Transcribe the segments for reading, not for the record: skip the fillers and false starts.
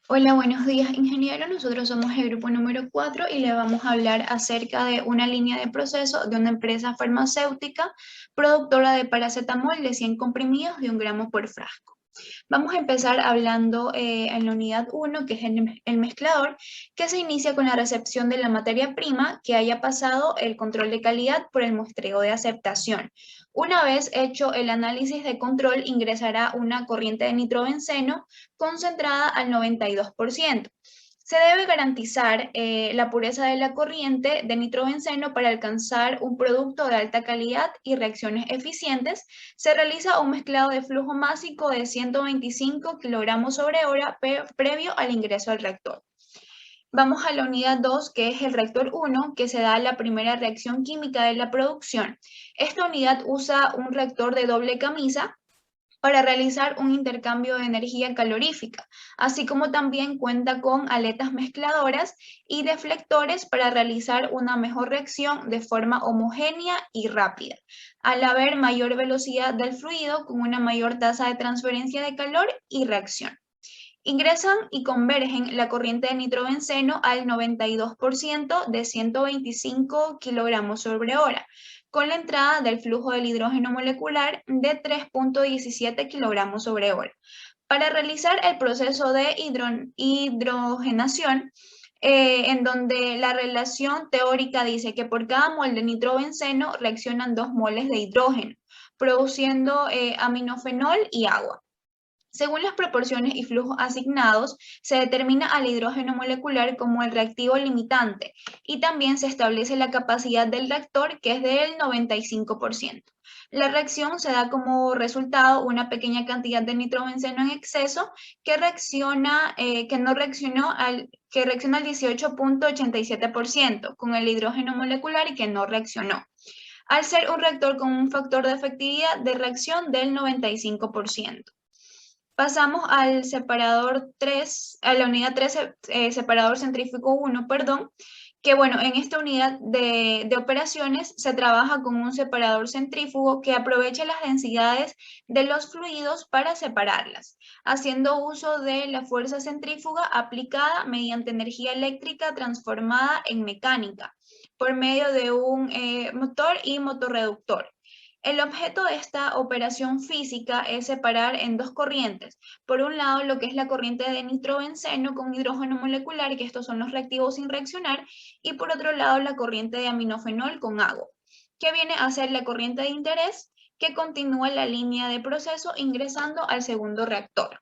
Hola, buenos días, ingeniero. Nosotros somos el grupo número 4 y le vamos a hablar acerca de una línea de proceso de una empresa farmacéutica productora de paracetamol de 100 comprimidos de 1 gramo por frasco. Vamos a empezar hablando en la unidad 1, que es el mezclador, que se inicia con la recepción de la materia prima que haya pasado el control de calidad por el muestreo de aceptación. Una vez hecho el análisis de control, ingresará una corriente de nitrobenceno concentrada al 92%. Se debe garantizar la pureza de la corriente de nitrobenceno para alcanzar un producto de alta calidad y reacciones eficientes. Se realiza un mezclado de flujo másico de 125 kilogramos sobre hora previo al ingreso al reactor. Vamos a la unidad 2, que es el reactor 1, que se da la primera reacción química de la producción. Esta unidad usa un reactor de doble camisa para realizar un intercambio de energía calorífica, así como también cuenta con aletas mezcladoras y deflectores para realizar una mejor reacción de forma homogénea y rápida, al haber mayor velocidad del fluido con una mayor tasa de transferencia de calor y reacción. Ingresan y convergen la corriente de nitrobenceno al 92% de 125 kilogramos sobre hora, con la entrada del flujo del hidrógeno molecular de 3,17 kilogramos sobre hora. Para realizar el proceso de hidrogenación, en donde la relación teórica dice que por cada mol de nitrobenceno reaccionan 2 moles de hidrógeno, produciendo aminofenol y agua. Según las proporciones y flujos asignados, se determina al hidrógeno molecular como el reactivo limitante y también se establece la capacidad del reactor, que es del 95%. La reacción se da como resultado una pequeña cantidad de nitrobenceno en exceso que reacciona al 18,87% con el hidrógeno molecular y que no reaccionó, al ser un reactor con un factor de efectividad de reacción del 95%. Pasamos al separador 3, a la unidad 3, separador centrífugo 1, perdón, que bueno, en esta unidad de operaciones se trabaja con un separador centrífugo que aprovecha las densidades de los fluidos para separarlas, haciendo uso de la fuerza centrífuga aplicada mediante energía eléctrica transformada en mecánica, por medio de un motor y motorreductor. El objeto de esta operación física es separar en dos corrientes. Por un lado, lo que es la corriente de nitrobenceno con hidrógeno molecular, que estos son los reactivos sin reaccionar, y por otro lado, la corriente de aminofenol con agua, que viene a ser la corriente de interés que continúa la línea de proceso ingresando al segundo reactor.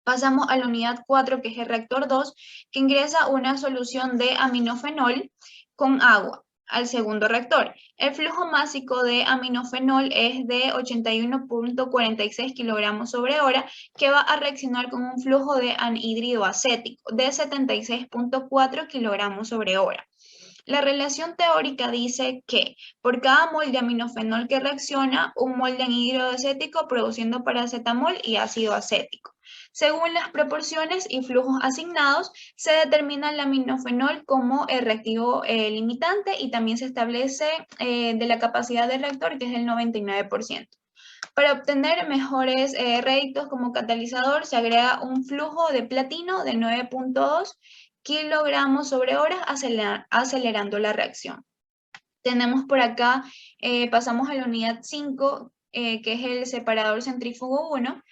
Pasamos a la unidad 4, que es el reactor 2, que ingresa una solución de aminofenol con agua al segundo reactor. El flujo másico de aminofenol es de 81,46 kilogramos sobre hora, que va a reaccionar con un flujo de anhídrido acético de 76,4 kilogramos sobre hora. La relación teórica dice que por cada mol de aminofenol que reacciona, un mol de anhídrido acético produciendo paracetamol y ácido acético. Según las proporciones y flujos asignados, se determina el aminofenol como el reactivo limitante y también se establece de la capacidad del reactor, que es el 99%. Para obtener mejores réditos como catalizador, se agrega un flujo de platino de 9,2 kilogramos sobre hora, acelerando la reacción. Tenemos por acá, pasamos a la unidad 5, que es el separador centrífugo 1,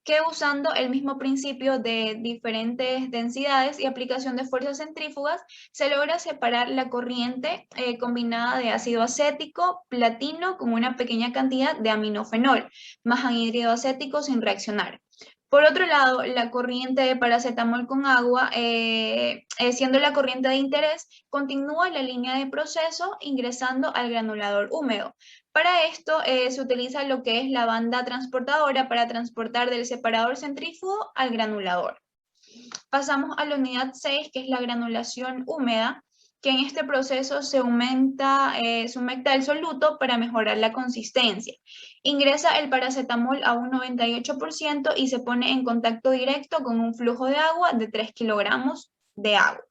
que usando el mismo principio de diferentes densidades y aplicación de fuerzas centrífugas, se logra separar la corriente combinada de ácido acético, platino con una pequeña cantidad de aminofenol, más anhídrido acético sin reaccionar. Por otro lado, la corriente de paracetamol con agua, siendo la corriente de interés, continúa la línea de proceso ingresando al granulador húmedo. Para esto se utiliza lo que es la banda transportadora para transportar del separador centrífugo al granulador. Pasamos a la unidad 6, que es la granulación húmeda, que en este proceso se humecta el soluto para mejorar la consistencia. Ingresa el paracetamol a un 98% y se pone en contacto directo con un flujo de agua de 3 kilogramos de agua.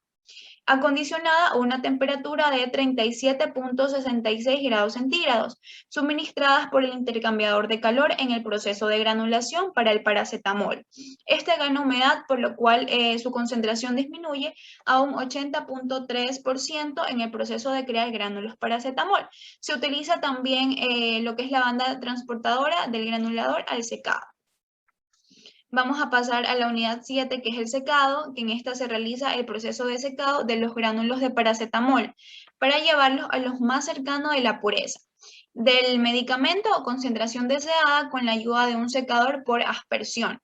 acondicionada a una temperatura de 37.66 grados centígrados, suministradas por el intercambiador de calor en el proceso de granulación para el paracetamol. Este gana humedad, por lo cual su concentración disminuye a un 80.3% en el proceso de crear gránulos paracetamol. Se utiliza también lo que es la banda transportadora del granulador al secado. Vamos a pasar a la unidad 7, que es el secado, que en esta se realiza el proceso de secado de los gránulos de paracetamol para llevarlos a los más cercanos de la pureza del medicamento o concentración deseada con la ayuda de un secador por aspersión,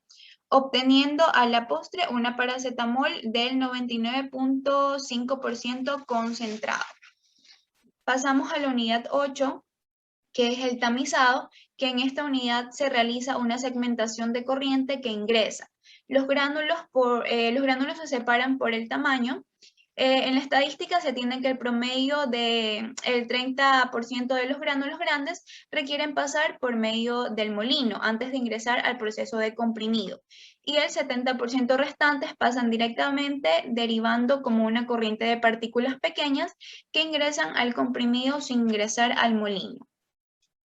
obteniendo a la postre una paracetamol del 99.5% concentrado. Pasamos a la unidad 8, que es el tamizado, que en esta unidad se realiza una segmentación de corriente que ingresa. Los gránulos se separan por el tamaño. En la estadística se tiene que el promedio del 30% de los gránulos grandes requieren pasar por medio del molino antes de ingresar al proceso de comprimido. Y el 70% restantes pasan directamente derivando como una corriente de partículas pequeñas que ingresan al comprimido sin ingresar al molino.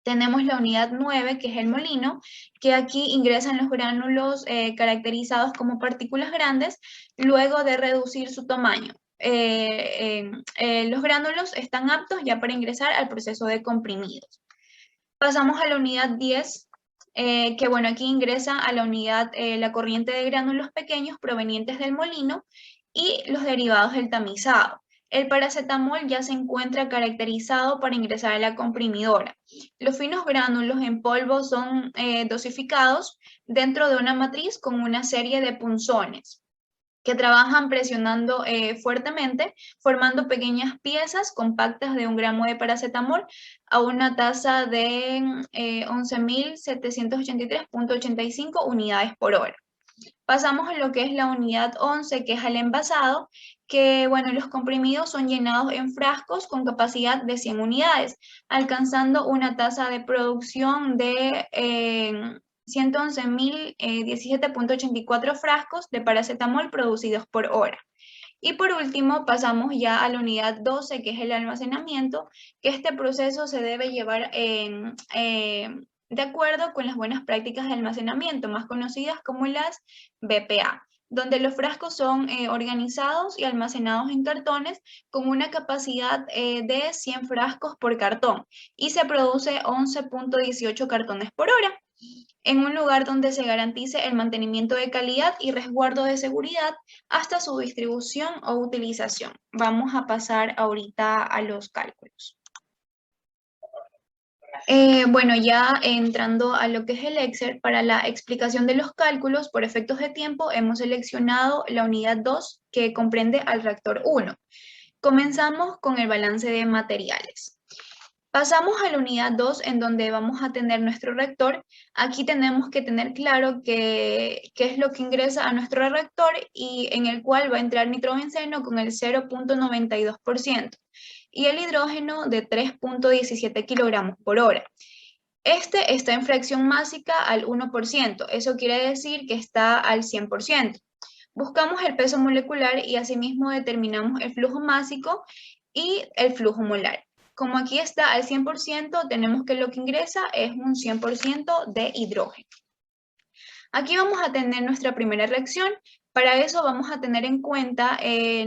Tenemos la unidad 9, que es el molino, que aquí ingresan los gránulos caracterizados como partículas grandes luego de reducir su tamaño. Los gránulos están aptos ya para ingresar al proceso de comprimidos. Pasamos a la unidad 10, que bueno, aquí ingresa a la unidad la corriente de gránulos pequeños provenientes del molino y los derivados del tamizado. El paracetamol ya se encuentra caracterizado para ingresar a la comprimidora. Los finos gránulos en polvo son dosificados dentro de una matriz con una serie de punzones que trabajan presionando fuertemente, formando pequeñas piezas compactas de 1 gramo de paracetamol a una tasa de 11.783.85 unidades por hora. Pasamos a lo que es la unidad 11, que es el envasado, que bueno, los comprimidos son llenados en frascos con capacidad de 100 unidades, alcanzando una tasa de producción de 111.017.84 frascos de paracetamol producidos por hora. Y por último, pasamos ya a la unidad 12, que es el almacenamiento, que este proceso se debe llevar de acuerdo con las buenas prácticas de almacenamiento, más conocidas como las BPA, donde los frascos son organizados y almacenados en cartones con una capacidad de 100 frascos por cartón y se produce 11.18 cartones por hora, en un lugar donde se garantice el mantenimiento de calidad y resguardo de seguridad hasta su distribución o utilización. Vamos a pasar ahorita a los cálculos. Bueno, ya entrando a lo que es el Excel, para la explicación de los cálculos por efectos de tiempo, hemos seleccionado la unidad 2, que comprende al reactor 1. Comenzamos con el balance de materiales. Pasamos a la unidad 2, en donde vamos a tener nuestro reactor. Aquí tenemos que tener claro qué es lo que ingresa a nuestro reactor y en el cual va a entrar nitrobenceno con el 0.92% y el hidrógeno de 3.17 kilogramos por hora. Este está en fracción másica al 1%, eso quiere decir que está al 100%. Buscamos el peso molecular y asimismo determinamos el flujo másico y el flujo molar. Como aquí está al 100%, tenemos que lo que ingresa es un 100% de hidrógeno. Aquí vamos a tener nuestra primera reacción. Para eso vamos a tener en cuenta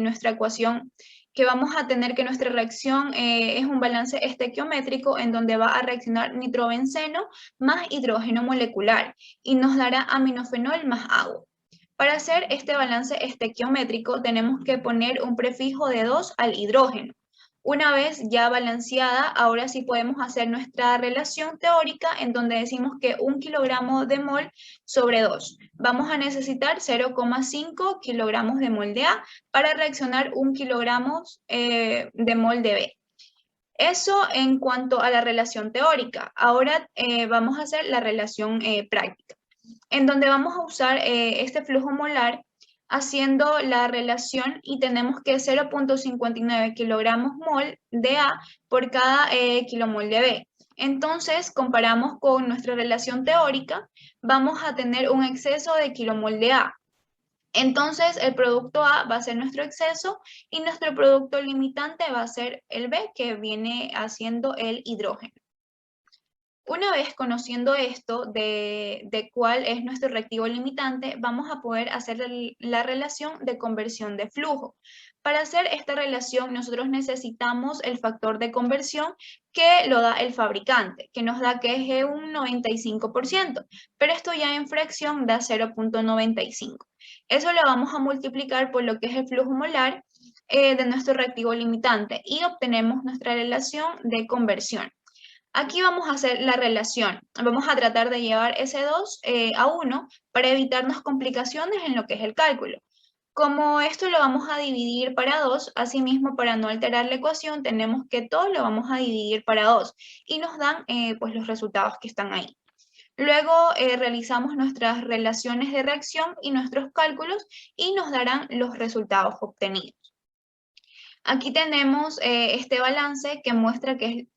nuestra ecuación, que vamos a tener que nuestra reacción es un balance estequiométrico en donde va a reaccionar nitrobenceno más hidrógeno molecular y nos dará aminofenol más agua. Para hacer este balance estequiométrico tenemos que poner un prefijo de 2 al hidrógeno. Una vez ya balanceada, ahora sí podemos hacer nuestra relación teórica en donde decimos que 1 kilogramo de mol sobre 2. Vamos a necesitar 0,5 kilogramos de mol de A para reaccionar 1 kilogramo de mol de B. Eso en cuanto a la relación teórica. Ahora vamos a hacer la relación práctica, en donde vamos a usar este flujo molar haciendo la relación y tenemos que 0.59 kilogramos mol de A por cada kilomol de B. Entonces, comparamos con nuestra relación teórica, vamos a tener un exceso de kilomol de A. Entonces, el producto A va a ser nuestro exceso y nuestro producto limitante va a ser el B, que viene haciendo el hidrógeno. Una vez conociendo esto de cuál es nuestro reactivo limitante, vamos a poder hacer la relación de conversión de flujo. Para hacer esta relación, nosotros necesitamos el factor de conversión que lo da el fabricante, que nos da que es un 95%, pero esto ya en fracción da 0.95. Eso lo vamos a multiplicar por lo que es el flujo molar de nuestro reactivo limitante y obtenemos nuestra relación de conversión. Aquí vamos a hacer la relación. Vamos a tratar de llevar ese 2 a 1 para evitarnos complicaciones en lo que es el cálculo. Como esto lo vamos a dividir para 2, asimismo para no alterar la ecuación tenemos que todo lo vamos a dividir para 2 y nos dan pues los resultados que están ahí. Luego realizamos nuestras relaciones de reacción y nuestros cálculos y nos darán los resultados obtenidos. Aquí tenemos este balance que muestra que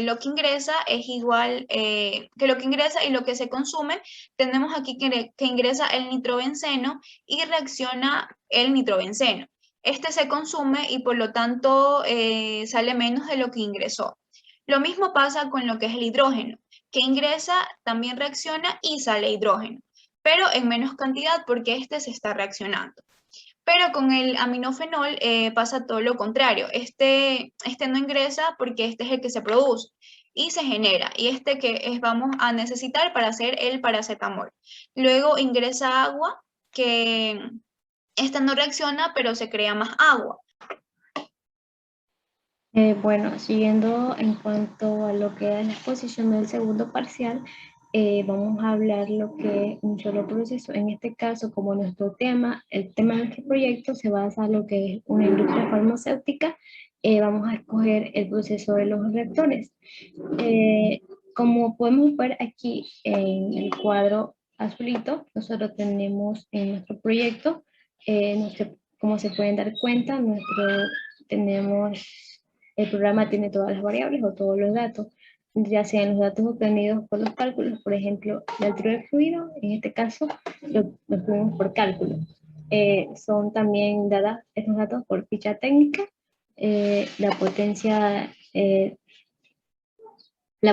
lo que ingresa es igual, que lo que ingresa y lo que se consume. Tenemos aquí que ingresa el nitrobenceno y reacciona el nitrobenceno. Este se consume y por lo tanto sale menos de lo que ingresó. Lo mismo pasa con lo que es el hidrógeno, que ingresa, también reacciona y sale hidrógeno, pero en menos cantidad porque este se está reaccionando. Pero con el aminofenol pasa todo lo contrario. Este no ingresa porque este es el que se produce y se genera. Y este que vamos a necesitar para hacer el paracetamol. Luego ingresa agua, que esta no reacciona, pero se crea más agua. Bueno, siguiendo en cuanto a lo que es la exposición del segundo parcial, vamos a hablar lo que es un solo proceso. En este caso, como nuestro tema, el tema de este proyecto se basa en lo que es una industria farmacéutica, vamos a escoger el proceso de los reactores. Como podemos ver aquí en el cuadro azulito, nosotros tenemos en nuestro proyecto, como se pueden dar cuenta, tenemos el programa tiene todas las variables o todos los datos, ya sean los datos obtenidos por los cálculos, por ejemplo, la altura del fluido, en este caso lo obtuvimos por cálculo. Son también dadas estos datos por ficha técnica, la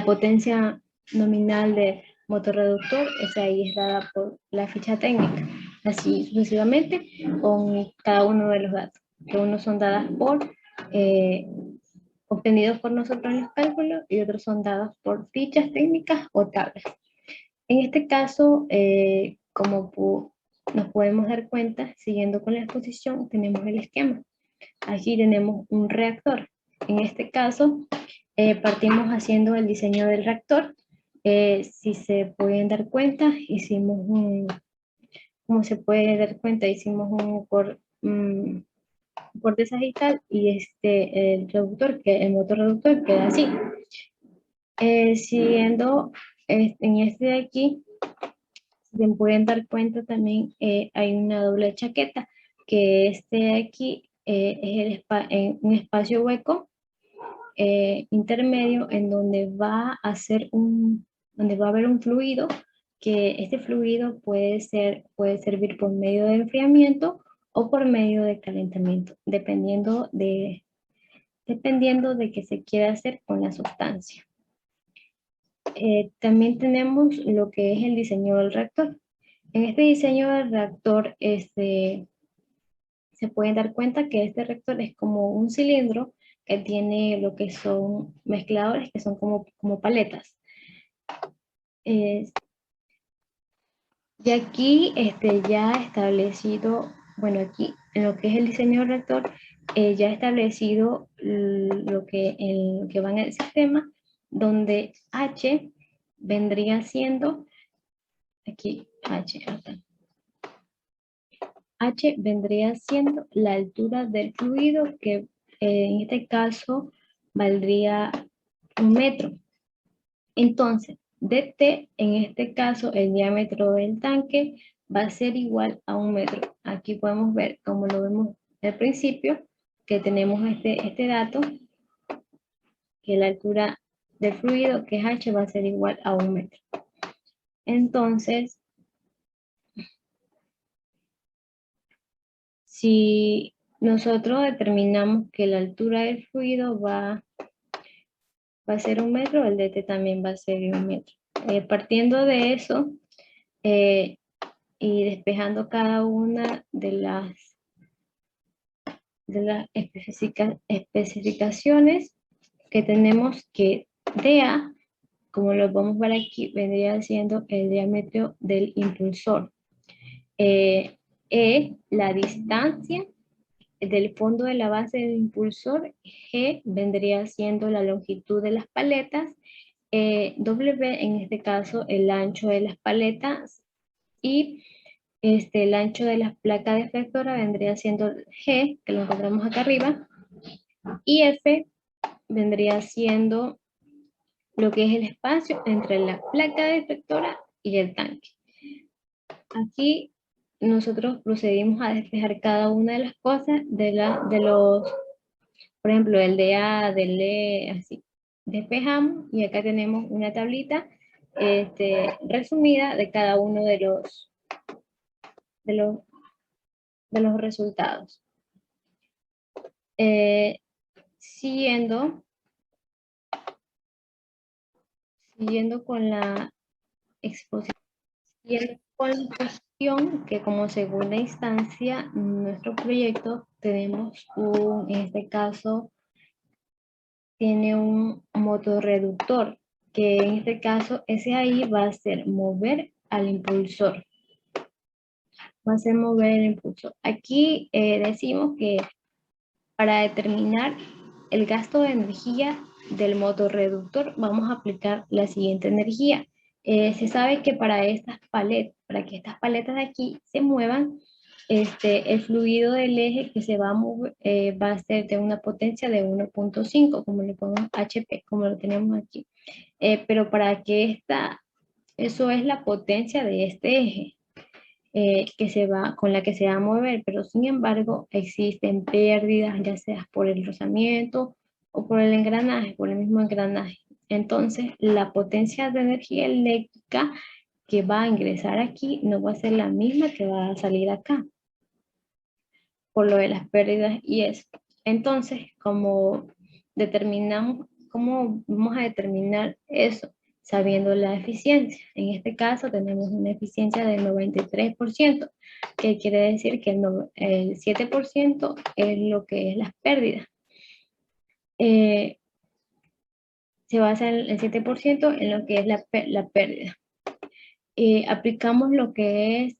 potencia nominal de motor reductor, esa ahí es dada por la ficha técnica, así sucesivamente con cada uno de los datos, que unos son dadas por obtenidos por nosotros en los cálculos y otros son dados por fichas técnicas o tablas. En este caso, nos podemos dar cuenta, siguiendo con la exposición, tenemos el esquema. Aquí tenemos un reactor. En este caso, partimos haciendo el diseño del reactor. Si se pueden dar cuenta, como se puede dar cuenta, hicimos un corte sagital y el motor reductor queda así. Siguiendo en este de aquí, se pueden dar cuenta también hay una doble chaqueta, que este de aquí es un espacio hueco intermedio en donde va a haber un fluido, que este fluido puede servir por medio de enfriamiento o por medio de calentamiento, dependiendo de qué se quiera hacer con la sustancia. También tenemos lo que es el diseño del reactor. En este diseño del reactor se pueden dar cuenta que este reactor es como un cilindro que tiene lo que son mezcladores, que son como paletas. Y aquí ya establecido, bueno, aquí en lo que es el diseño del reactor, ya establecido lo que va en el sistema, donde H vendría siendo, aquí H vendría siendo la altura del fluido, que en este caso valdría 1 metro. Entonces, dt, en este caso, el diámetro del tanque va a ser igual a 1 metro. Aquí podemos ver, como lo vemos al principio, que tenemos este dato, que la altura del fluido, que es H, va a ser igual a 1 metro. Entonces, si nosotros determinamos que la altura del fluido va a ser 1 metro, el DT también va a ser 1 metro. Partiendo de eso y despejando cada una de las especificaciones que tenemos, que DA, como lo vamos a ver aquí, vendría siendo el diámetro del impulsor. La distancia del fondo de la base del impulsor. G vendría siendo la longitud de las paletas. W, en este caso, el ancho de las paletas. Y el ancho de la placa deflectora vendría siendo G, que lo encontramos acá arriba. Y F vendría siendo lo que es el espacio entre la placa deflectora y el tanque. Aquí nosotros procedimos a despejar cada una de las cosas de los, por ejemplo, el de A, del E, así. Despejamos y acá tenemos una tablita resumida de cada uno de los resultados. Siguiendo con la exposición, que como segunda instancia, nuestro proyecto tenemos en este caso, tiene un motorreductor, que en este caso ese ahí va a ser mover al impulsor. Va a ser mover el impulsor. Aquí decimos que para determinar el gasto de energía del motorreductor vamos a aplicar la siguiente energía. Se sabe que para que estas paletas de aquí se muevan, el fluido del eje que se va a mover va a ser de una potencia de 1.5, como le ponemos HP, como lo tenemos aquí. Pero para que eso es la potencia de este eje. Con la que se va a mover, pero sin embargo existen pérdidas, ya sea por el rozamiento o por el engranaje, por el mismo engranaje. Entonces, la potencia de energía eléctrica que va a ingresar aquí no va a ser la misma que va a salir acá, por lo de las pérdidas y eso. Entonces, ¿cómo vamos a determinar eso? Sabiendo la eficiencia. En este caso tenemos una eficiencia del 93%, que quiere decir que el 7% es lo que es las pérdidas. Se basa el 7% en lo que es la pérdida. Aplicamos lo que es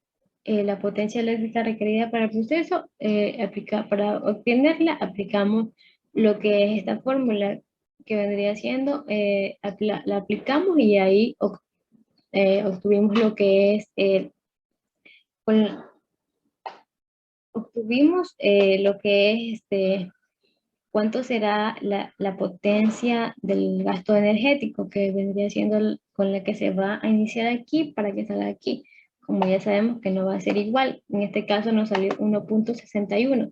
la potencia eléctrica requerida para el proceso. Para obtenerla, aplicamos lo que es esta fórmula, que vendría siendo, la aplicamos y ahí obtuvimos lo que es, lo que es, cuánto será la potencia del gasto energético, que vendría siendo con la que se va a iniciar aquí para que salga aquí. Como ya sabemos que no va a ser igual, en este caso nos salió 1.61.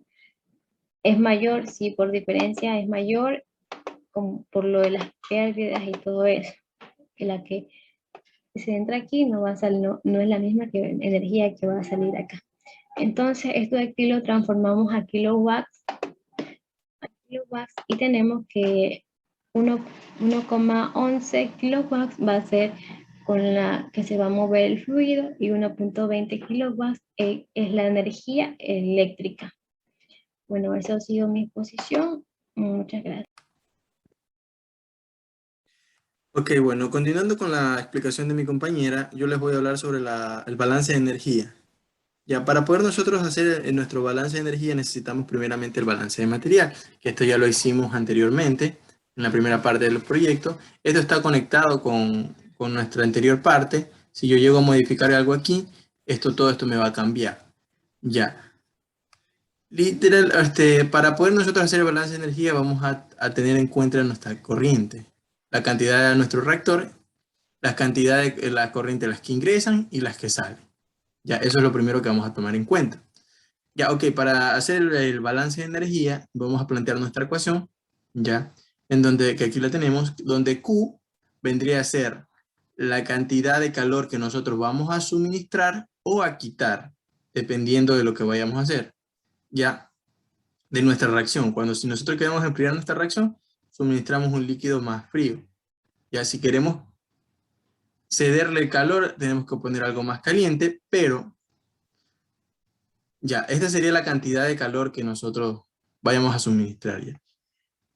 Es mayor, sí, por diferencia es mayor, por lo de las pérdidas y todo eso, que la que se entra aquí no va a salir, no es la misma energía que va a salir acá. Entonces, esto de aquí lo transformamos a kilowatts, y tenemos que 1,11 kilowatts va a ser con la que se va a mover el fluido, y 1.20 kilowatts es la energía eléctrica. Bueno, esa ha sido mi exposición. Muchas gracias. Ok, bueno, continuando con la explicación de mi compañera, yo les voy a hablar sobre el balance de energía. Ya, para poder nosotros hacer nuestro balance de energía necesitamos primeramente el balance de material, que esto ya lo hicimos anteriormente en la primera parte del proyecto. Esto está conectado con nuestra anterior parte. Si yo llego a modificar algo aquí, todo esto me va a cambiar. Ya. Literal, para poder nosotros hacer el balance de energía vamos a tener en cuenta nuestra corriente, la cantidad de nuestro reactor, las cantidades de la corriente, las que ingresan y las que salen. Ya, eso es lo primero que vamos a tomar en cuenta. Ya, ok, para hacer el balance de energía, vamos a plantear nuestra ecuación, ya, que aquí la tenemos, donde Q vendría a ser la cantidad de calor que nosotros vamos a suministrar o a quitar, dependiendo de lo que vayamos a hacer. ya, de nuestra reacción. Cuando si nosotros queremos enfriar nuestra reacción, suministramos un líquido más frío. Ya, si queremos cederle el calor, tenemos que poner algo más caliente, pero ya, esta sería la cantidad de calor que nosotros vayamos a suministrar ya.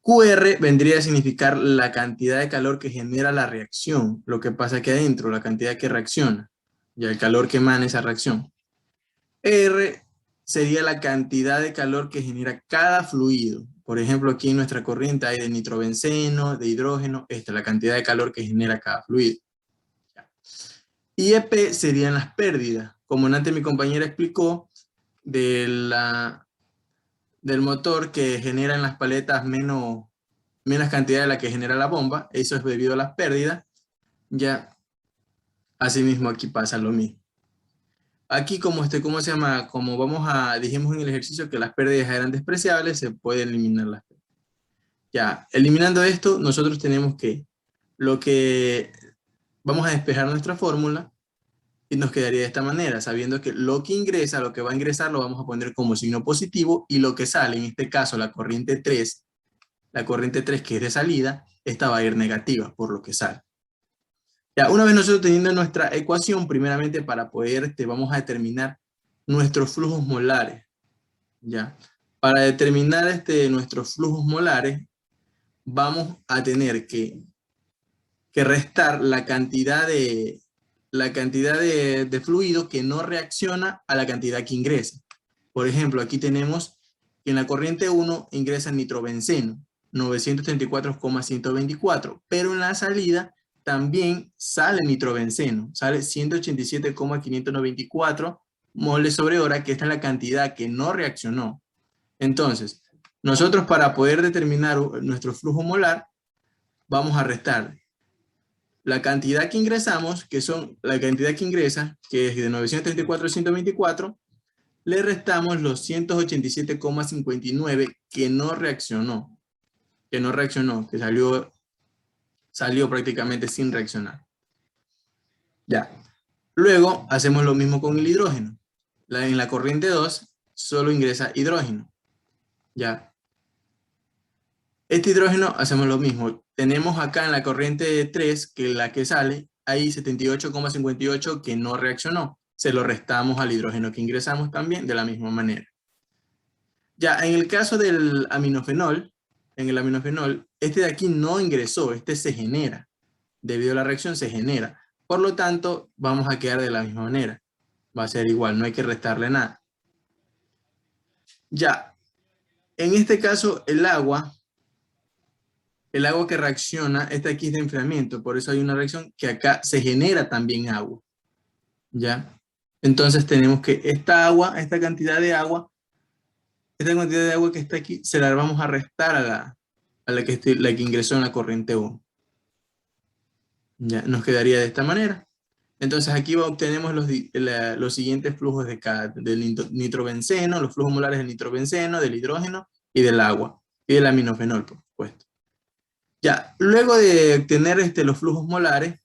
QR vendría a significar la cantidad de calor que genera la reacción, lo que pasa aquí adentro, la cantidad que reacciona, ya el calor que emana esa reacción. R sería la cantidad de calor que genera cada fluido. Por ejemplo, aquí en nuestra corriente hay de nitrobenceno, de hidrógeno, esta es la cantidad de calor que genera cada fluido. Y EP serían las pérdidas. Como antes mi compañera explicó, del motor que genera en las paletas menos cantidad de la que genera la bomba, eso es debido a las pérdidas. Ya, asimismo aquí pasa lo mismo. Aquí como dijimos en el ejercicio que las pérdidas eran despreciables, se puede eliminar las pérdidas. Ya, eliminando esto, nosotros tenemos que, vamos a despejar nuestra fórmula y nos quedaría de esta manera, sabiendo que lo que ingresa, lo que va a ingresar, lo vamos a poner como signo positivo, y lo que sale, en este caso la corriente 3 que es de salida, esta va a ir negativa por lo que sale. Ya, una vez nosotros teniendo nuestra ecuación, primeramente para poder, vamos a determinar nuestros flujos molares. Ya, para determinar nuestros flujos molares, vamos a tener que restar la cantidad de fluido que no reacciona a la cantidad que ingresa. Por ejemplo, aquí tenemos que en la corriente 1 ingresa nitrobenceno, 934,124, pero en la salida también sale nitrobenceno, sale 187,594 moles sobre hora, que esta es la cantidad que no reaccionó. Entonces, nosotros para poder determinar nuestro flujo molar, vamos a restar la cantidad que ingresamos, que son la cantidad que ingresa, que es de 934 a 124, le restamos los 187,59 que no reaccionó, que salió prácticamente sin reaccionar. Ya. Luego hacemos lo mismo con el hidrógeno. En la corriente 2 solo ingresa hidrógeno. Ya. Este hidrógeno hacemos lo mismo. Tenemos acá en la corriente 3, que la que sale, hay 78,58 que no reaccionó. Se lo restamos al hidrógeno que ingresamos también de la misma manera. Ya, en el caso del aminofenol, este de aquí no ingresó, este se genera. Debido a la reacción se genera. Por lo tanto, vamos a quedar de la misma manera. Va a ser igual, no hay que restarle nada. Ya, en este caso el agua que reacciona, esta aquí es de enfriamiento, por eso hay una reacción que acá se genera también agua. ¿Ya? Entonces tenemos que esta cantidad de agua que está aquí, se la vamos a restar a la que ingresó en la corriente 1. Ya, nos quedaría de esta manera. Entonces aquí obtenemos los siguientes flujos del nitrobenceno, los flujos molares del nitrobenceno, del hidrógeno y del agua, y del aminofenol, por supuesto. Ya, luego de obtener los flujos molares,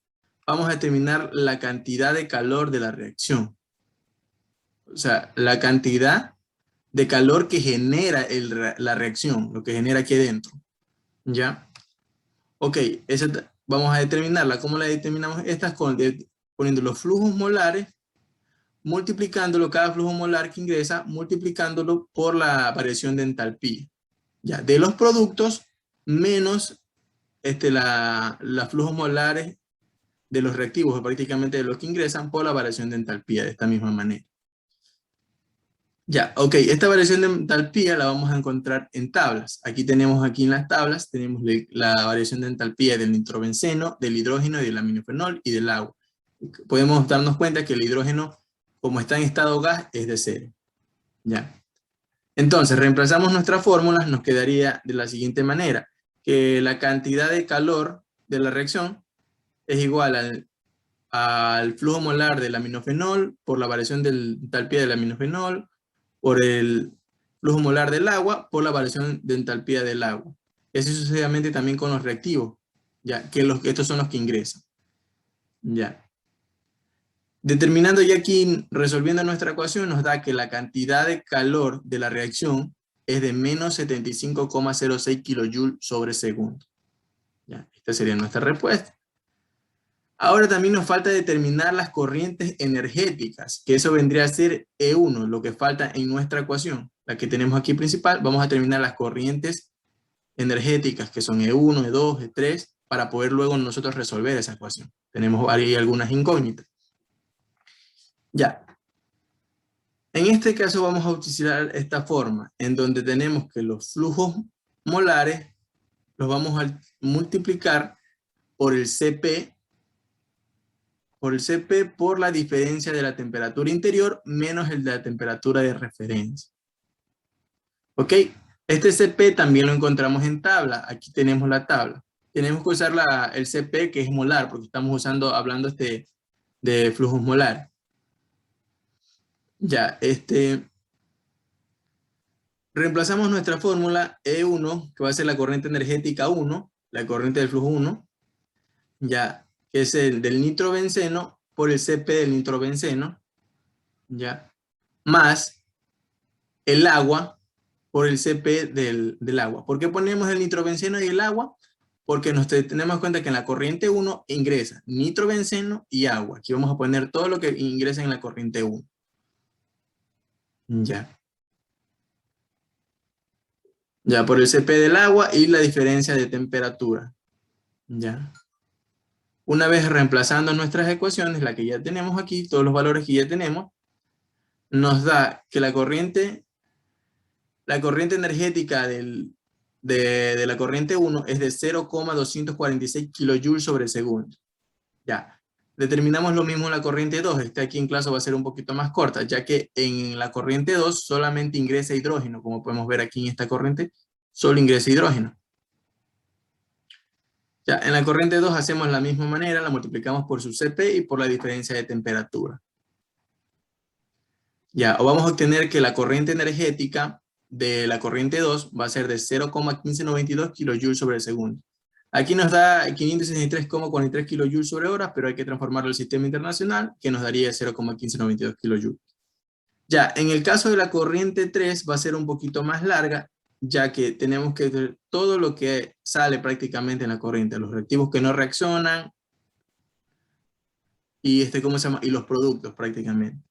vamos a determinar la cantidad de calor de la reacción. O sea, la cantidad de calor que genera la reacción, lo que genera aquí dentro. ¿Ya? Ok, vamos a determinarla. ¿Cómo la determinamos? Poniendo los flujos molares, multiplicándolo, cada flujo molar que ingresa, multiplicándolo por la variación de entalpía. Ya, de los productos menos los flujos molares de los reactivos, o prácticamente de los que ingresan, por la variación de entalpía, de esta misma manera. Ya, ok, esta variación de entalpía la vamos a encontrar en tablas. Aquí en las tablas, tenemos la variación de entalpía del nitrobenceno, del hidrógeno, del aminofenol y del agua. Podemos darnos cuenta que el hidrógeno, como está en estado gas, es de 0. Ya. Entonces, reemplazamos nuestras fórmulas, nos quedaría de la siguiente manera, que la cantidad de calor de la reacción es igual al flujo molar del aminofenol por la variación de entalpía del aminofenol, por el flujo molar del agua, por la variación de entalpía del agua. Y así sucesivamente también con los reactivos, ya que estos son los que ingresan. Ya. Determinando ya aquí, resolviendo nuestra ecuación, nos da que la cantidad de calor de la reacción es de menos 75,06 kJ sobre segundo. Ya, esta sería nuestra respuesta. Ahora también nos falta determinar las corrientes energéticas, que eso vendría a ser E1, lo que falta en nuestra ecuación. La que tenemos aquí principal, vamos a determinar las corrientes energéticas, que son E1, E2, E3, para poder luego nosotros resolver esa ecuación. Tenemos ahí algunas incógnitas. Ya. En este caso vamos a utilizar esta forma, en donde tenemos que los flujos molares los vamos a multiplicar por el CP, por la diferencia de la temperatura interior menos el de la temperatura de referencia. ¿Ok? Este CP también lo encontramos en tabla. Aquí tenemos la tabla. Tenemos que usar el CP, que es molar, porque estamos hablando de flujos molares. Ya, reemplazamos nuestra fórmula E1, que va a ser la corriente energética 1, la corriente del flujo 1, ya, que es el del nitrobenceno por el CP del nitrobenceno, ya, más el agua por el CP del agua. ¿Por qué ponemos el nitrobenceno y el agua? Porque tenemos en cuenta que en la corriente 1 ingresa nitrobenceno y agua. Aquí vamos a poner todo lo que ingresa en la corriente 1. Ya. Ya, por el CP del agua y la diferencia de temperatura. Ya. Una vez reemplazando nuestras ecuaciones, la que ya tenemos aquí, todos los valores que ya tenemos, nos da que la corriente energética de la corriente 1 es de 0,246 kJ sobre segundo. Ya. Determinamos lo mismo en la corriente 2. Aquí en clase va a ser un poquito más corta, ya que en la corriente 2 solamente ingresa hidrógeno. Como podemos ver aquí en esta corriente, solo ingresa hidrógeno. Ya, en la corriente 2 hacemos la misma manera, la multiplicamos por su CP y por la diferencia de temperatura. Ya, o vamos a obtener que la corriente energética de la corriente 2 va a ser de 0,1592 kJ sobre segundo. Aquí nos da 563,43 kJ sobre horas, pero hay que transformarlo al sistema internacional, que nos daría 0,1592 kJ. Ya, en el caso de la corriente 3 va a ser un poquito más larga, ya que tenemos que ver todo lo que sale prácticamente en la corriente, los reactivos que no reaccionan, y ¿cómo se llama? Y los productos prácticamente,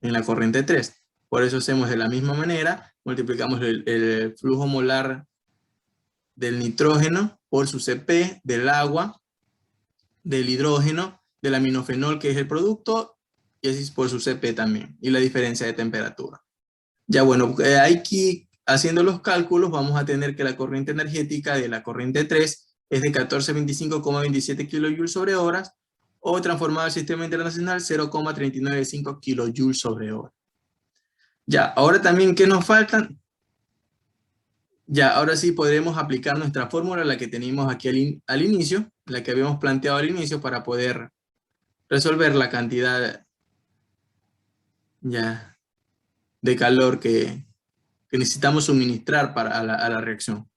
en la corriente 3. Por eso hacemos de la misma manera, multiplicamos el flujo molar del nitrógeno por su CP, del agua, del hidrógeno, del aminofenol, que es el producto, y así por su CP también, y la diferencia de temperatura. Ya bueno, aquí haciendo los cálculos vamos a tener que la corriente energética de la corriente 3 es de 1425,27 kJ sobre horas, o transformado al sistema internacional 0,395 kJ sobre hora. Ya, ahora también, ¿qué nos faltan? Ya, ahora sí podremos aplicar nuestra fórmula, la que teníamos aquí al inicio, la que habíamos planteado al inicio para poder resolver la cantidad ya, de calor que necesitamos suministrar a la reacción.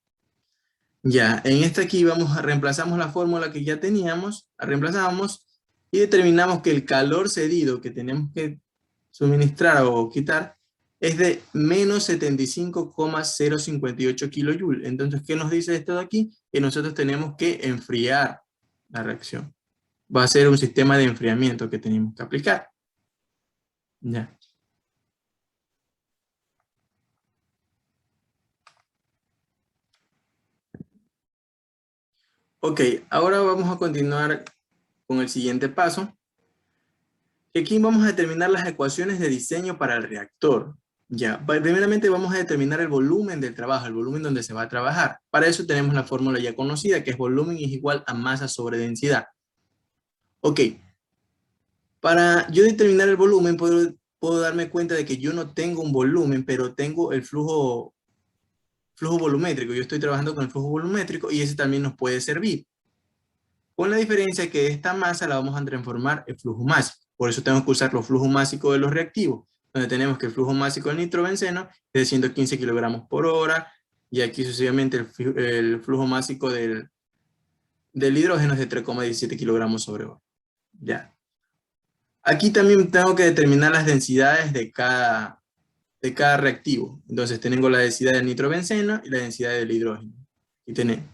Ya, en esta aquí reemplazamos la fórmula que ya teníamos, la reemplazamos y determinamos que el calor cedido que tenemos que suministrar o quitar es de menos 75,058 kJ. Entonces, ¿qué nos dice esto de aquí? Que nosotros tenemos que enfriar la reacción. Va a ser un sistema de enfriamiento que tenemos que aplicar. Ya. Ok, ahora vamos a continuar con el siguiente paso. Aquí vamos a determinar las ecuaciones de diseño para el reactor. Ya, primeramente vamos a determinar el volumen del trabajo, el volumen donde se va a trabajar. Para eso tenemos la fórmula ya conocida, que es volumen es igual a masa sobre densidad. Ok, para yo determinar el volumen puedo darme cuenta de que yo no tengo un volumen, pero tengo el flujo volumétrico. Yo estoy trabajando con el flujo volumétrico y ese también nos puede servir. Con la diferencia que esta masa la vamos a transformar en flujo másico. Por eso tenemos que usar los flujos máxicos de los reactivos, donde tenemos que el flujo másico del nitrobenceno es de 115 kilogramos por hora, y aquí sucesivamente el flujo másico del hidrógeno es de 3,17 kilogramos sobre hora. Ya. Aquí también tengo que determinar las densidades de cada reactivo. Entonces tengo la densidad del nitrobenceno y la densidad del hidrógeno. Y tenemos.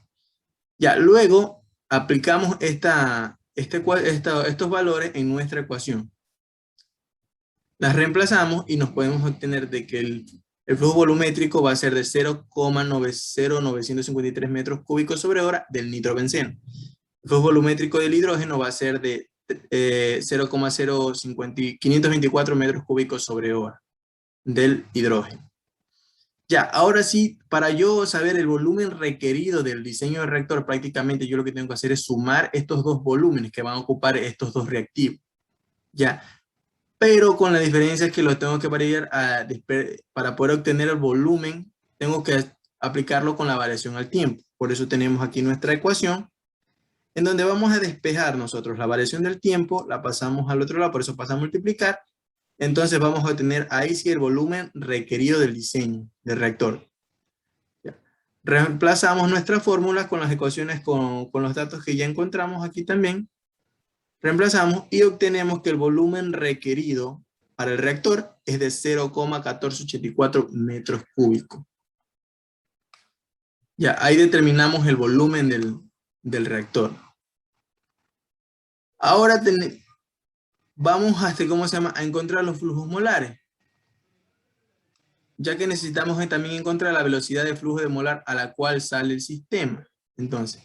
Ya, luego aplicamos estos valores en nuestra ecuación. Las reemplazamos y nos podemos obtener de que el flujo volumétrico va a ser de 0,90953 metros cúbicos sobre hora del nitrobenceno. El flujo volumétrico del hidrógeno va a ser de 0,0524 metros cúbicos sobre hora del hidrógeno. Ya, ahora sí, para yo saber el volumen requerido del diseño del reactor, prácticamente yo lo que tengo que hacer es sumar estos dos volúmenes que van a ocupar estos dos reactivos. Ya, pero con la diferencia que lo tengo que variar para poder obtener el volumen, tengo que aplicarlo con la variación al tiempo. Por eso tenemos aquí nuestra ecuación, en donde vamos a despejar nosotros la variación del tiempo, la pasamos al otro lado, por eso pasa a multiplicar. Entonces vamos a obtener ahí sí el volumen requerido del diseño del reactor. Ya. Reemplazamos nuestras fórmulas con las ecuaciones con los datos que ya encontramos aquí también. Reemplazamos y obtenemos que el volumen requerido para el reactor es de 0,1484 metros cúbicos. Ya, ahí determinamos el volumen del reactor. Ahora vamos a, a encontrar los flujos molares. Ya que necesitamos también encontrar la velocidad de flujo de molar a la cual sale el sistema. Entonces,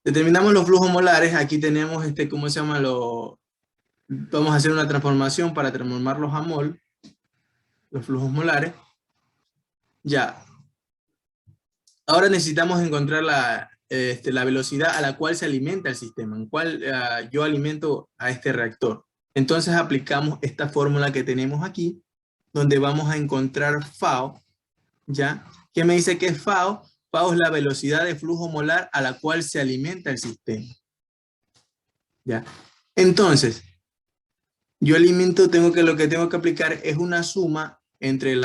determinamos los flujos molares. Aquí tenemos, vamos a hacer una transformación para transformarlos a mol. Los flujos molares. Ya. Ahora necesitamos encontrar la velocidad a la cual se alimenta el sistema, en cual yo alimento a este reactor. Entonces aplicamos esta fórmula que tenemos aquí, donde vamos a encontrar FAO, ¿ya? ¿Qué me dice que es FAO? FAO es la velocidad de flujo molar a la cual se alimenta el sistema. ¿Ya? Entonces, yo alimento, lo que tengo que aplicar es una suma entre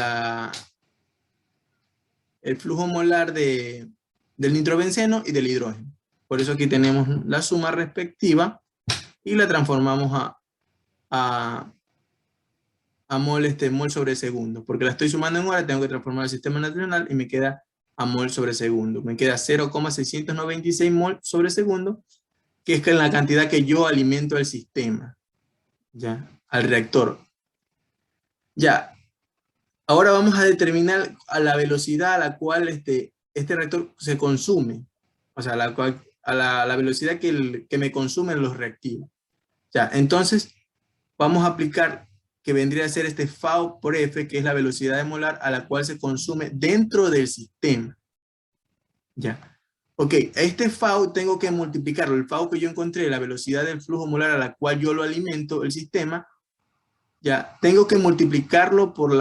el flujo molar del nitrobenceno y del hidrógeno. Por eso aquí tenemos la suma respectiva y la transformamos a mol, mol sobre segundo. Porque la estoy sumando en hora, tengo que transformar el sistema nacional y me queda a mol sobre segundo. Me queda 0,696 mol sobre segundo, que es la cantidad que yo alimento al sistema, ¿ya? Al reactor. Ya. Ahora vamos a determinar a la velocidad a la cual este reactor se consume. O sea, a la velocidad que me consumen los reactivos. Ya, entonces vamos a aplicar que vendría a ser este FAO por F, que es la velocidad de molar a la cual se consume dentro del sistema. Ya. Ok, este FAO tengo que multiplicarlo. El FAO que yo encontré, la velocidad del flujo molar a la cual yo lo alimento, el sistema, ya, tengo que multiplicarlo por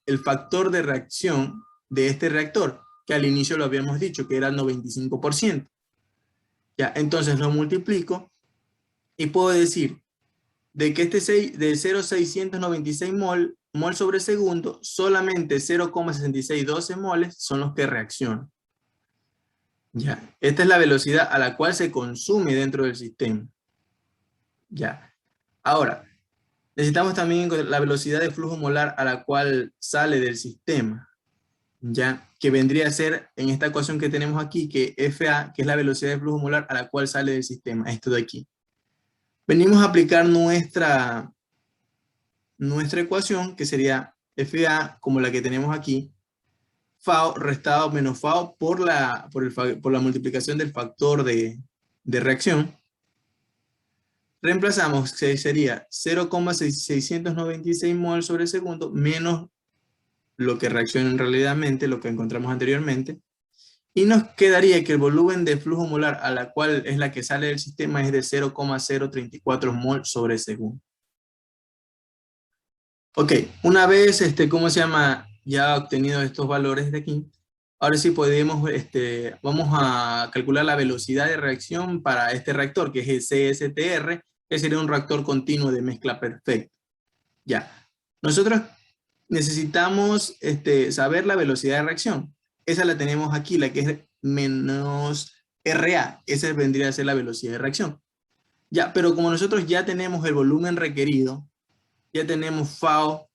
el factor de reacción de este reactor, que al inicio lo habíamos dicho, que era el 95%. Ya, entonces lo multiplico y puedo decir de que de 0,696 mol sobre segundo, solamente 0,6612 moles son los que reaccionan. Ya, esta es la velocidad a la cual se consume dentro del sistema. Ya, ahora, necesitamos también la velocidad de flujo molar a la cual sale del sistema. Ya, que vendría a ser en esta ecuación que tenemos aquí, que FA, que es la velocidad de flujo molar a la cual sale del sistema, esto de aquí. Venimos a aplicar nuestra ecuación, que sería FA, como la que tenemos aquí, FAO restado menos FAO por la multiplicación del factor de reacción. Reemplazamos, sería 0,696 mol sobre segundo menos lo que reacciona en realidad, lo que encontramos anteriormente. Y nos quedaría que el volumen de flujo molar a la cual es la que sale del sistema es de 0,034 mol sobre segundo. Ok, una vez, ya obtenido estos valores de aquí, ahora sí vamos a calcular la velocidad de reacción para este reactor, que es el CSTR, que sería un reactor continuo de mezcla perfecta. Ya, nosotros necesitamos saber la velocidad de reacción. Esa la tenemos aquí, la que es menos RA. Esa vendría a ser la velocidad de reacción. Ya, pero como nosotros ya tenemos el volumen requerido, ya tenemos FAO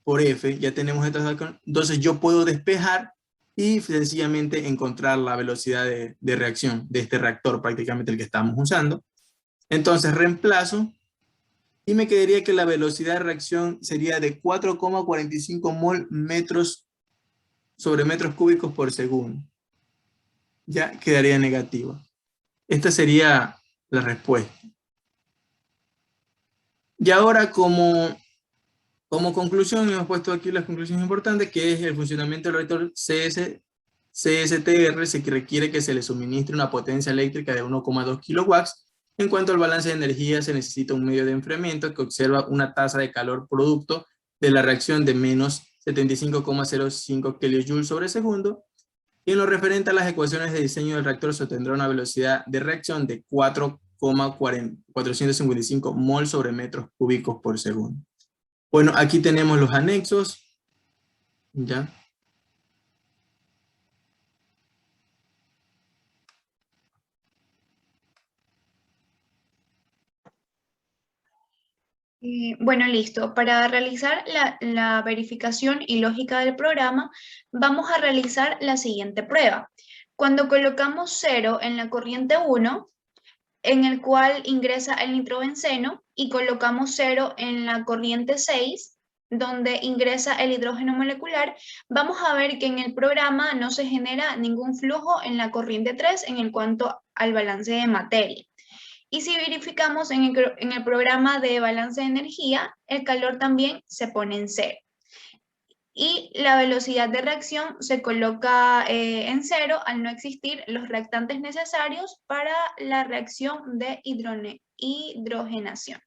por F, ya tenemos entonces yo puedo despejar y sencillamente encontrar la velocidad de reacción de este reactor, prácticamente el que estamos usando. Entonces reemplazo y me quedaría que la velocidad de reacción sería de 4,45 mol metros sobre metros cúbicos por segundo. Ya quedaría negativa. Esta sería la respuesta. Y ahora como conclusión, hemos puesto aquí las conclusiones importantes, que es el funcionamiento del reactor CSTR. Se requiere que se le suministre una potencia eléctrica de 1,2 kilowatts. En cuanto al balance de energía, se necesita un medio de enfriamiento que observa una tasa de calor producto de la reacción de menos 75,05 kJ sobre segundo. Y en lo referente a las ecuaciones de diseño del reactor, se obtendrá una velocidad de reacción de 4,455 mol sobre metros cúbicos por segundo. Bueno, aquí tenemos los anexos, ¿ya? Bueno, listo. Para realizar la verificación y lógica del programa, vamos a realizar la siguiente prueba. Cuando colocamos 0 en la corriente 1, en el cual ingresa el nitrobenceno, y colocamos 0 en la corriente 6, donde ingresa el hidrógeno molecular, vamos a ver que en el programa no se genera ningún flujo en la corriente 3 en cuanto al balance de materia. Y si verificamos en el programa de balance de energía, el calor también se pone en 0. Y la velocidad de reacción se coloca en 0 al no existir los reactantes necesarios para la reacción de hidrogenación.